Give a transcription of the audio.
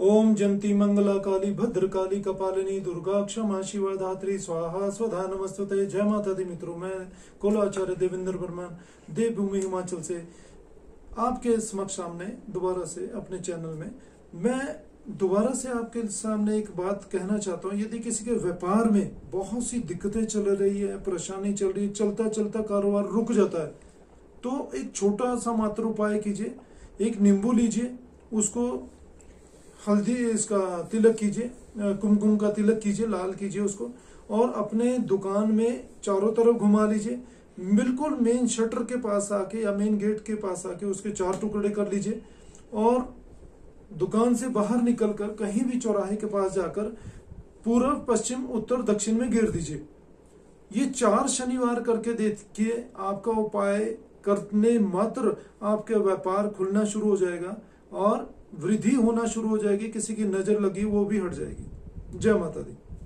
ओम जंती मंगला काली भद्रकाली कपालिनी दुर्गा क्षमा शिवा धात्री स्वाहा स्वधा नमस्तुते। जय माता दी मित्रों, मैं कुलाचार्य देवेंद्र वर्मा देवभूमि हिमाचल से आपके समक्ष सामने दोबारा से अपने चैनल में मैं दोबारा से आपके सामने एक बात कहना चाहता हूँ। यदि किसी के व्यापार में बहुत सी दिक्कतें चल रही है, परेशानी चल रही है, चलता चलता कारोबार रुक जाता है, तो एक छोटा सा मात्र उपाय कीजिए। एक नींबू लीजिए, उसको हल्दी इसका तिलक कीजिए, कुमकुम का तिलक कीजिए, लाल कीजिए उसको, और अपने दुकान में चारों तरफ घुमा लीजिए। बिल्कुल मेन शटर के पास आके या मेन गेट के पास आके उसके 4 टुकड़े कर लीजिए और दुकान से बाहर निकलकर कहीं भी चौराहे के पास जाकर पूर्व पश्चिम उत्तर दक्षिण में घेर दीजिए। ये 4 शनिवार करके देखिए, आपका उपाय करने मात्र आपके व्यापार खुलना शुरू हो जाएगा और वृद्धि होना शुरू हो जाएगी। किसी की नजर लगी वो भी हट जाएगी। जय माता दी।